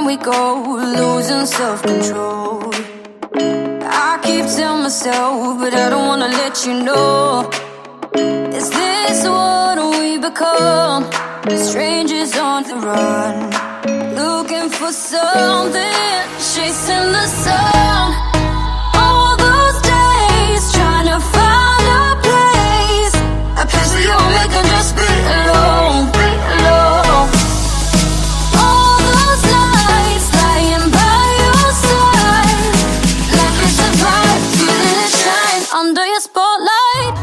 we go, losing self-control. I keep telling myself, but I don't wanna let you know. Is this what we become? Strangers on the run, looking for something, chasing the sun. All those days, trying to find a place where you'll make them just be alone, be alone. All those nights lying by your side, like it's a vibe, feeling it shine under your spotlight.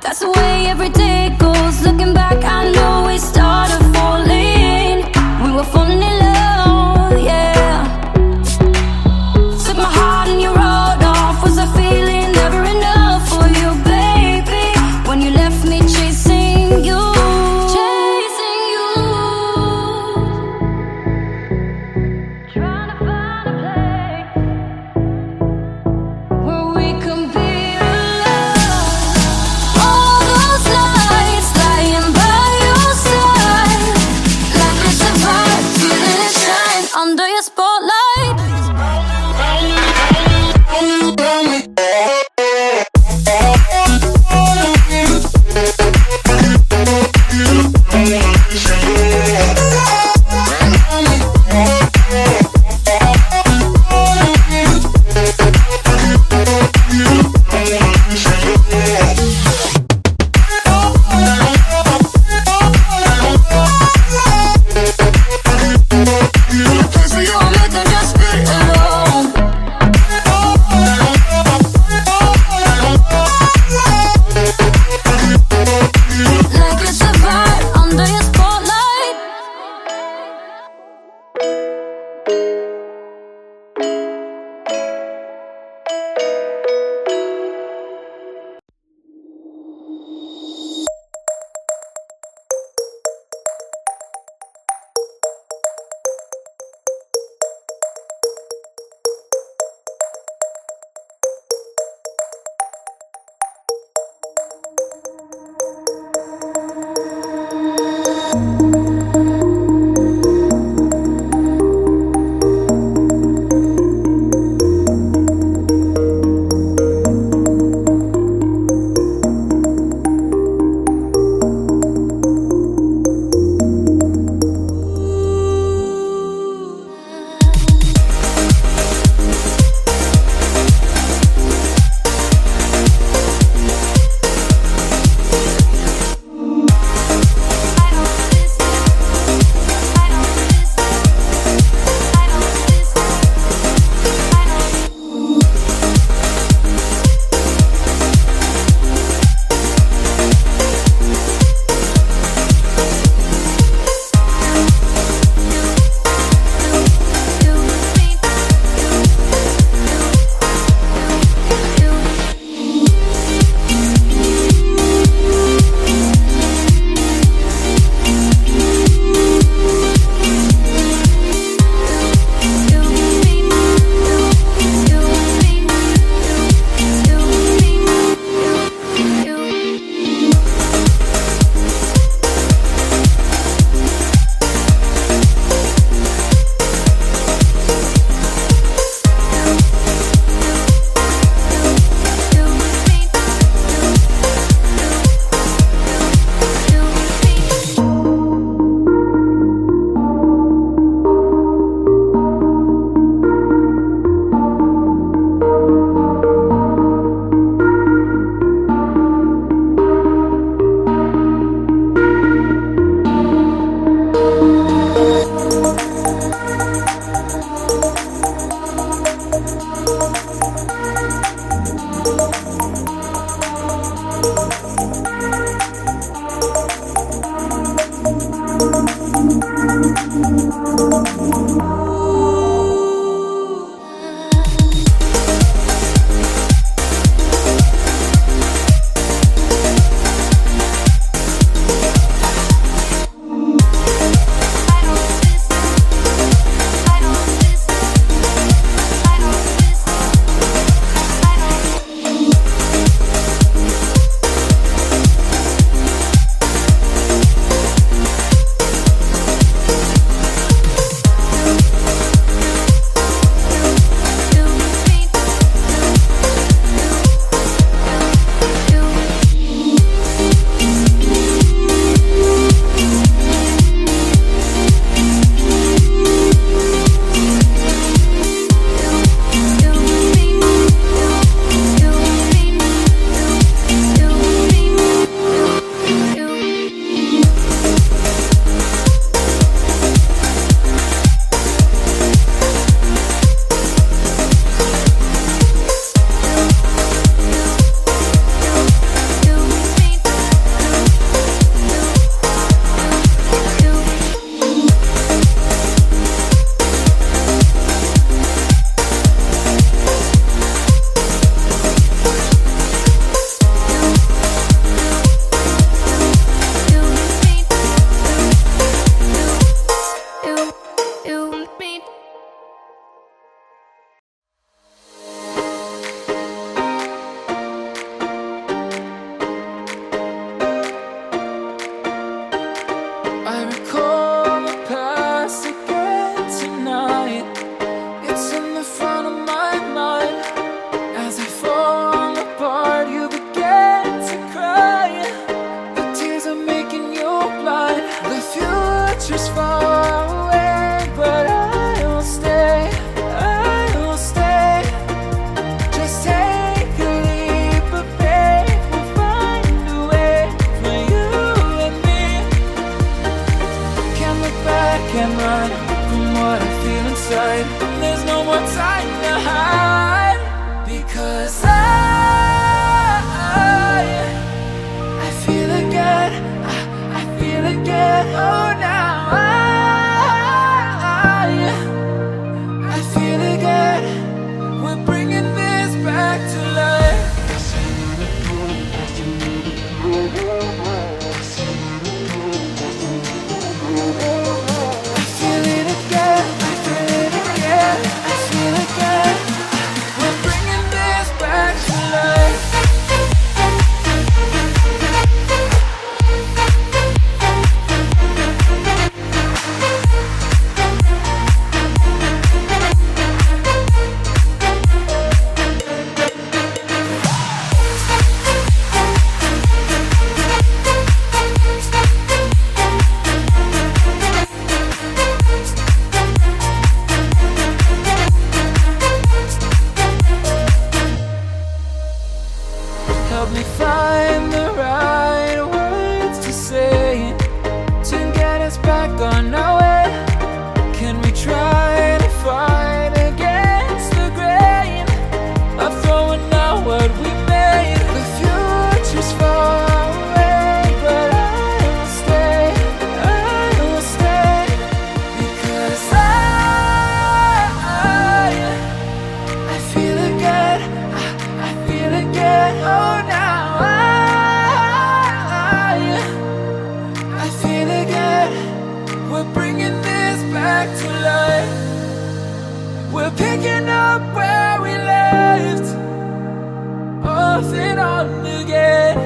That's the way every day goes. Looking back, I know we started falling. We were falling in love, yeah. Took my heart and you rode off. Was I feeling never enough for you, baby? When you left me chasing you, chasing you. Trying to find a place where we can be. Under your spotlight. help me find the right words to say to get us back on our way. Can we try to fight against the grain of throwing out what we made? The future's far away, but I will stay, because I feel again, I feel again. Oh, now I feel again. We're bringing this back to life. We're picking up where we left off and on again.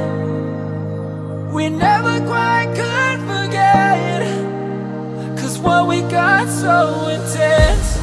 We never quite could forget, 'cause what we got so intense.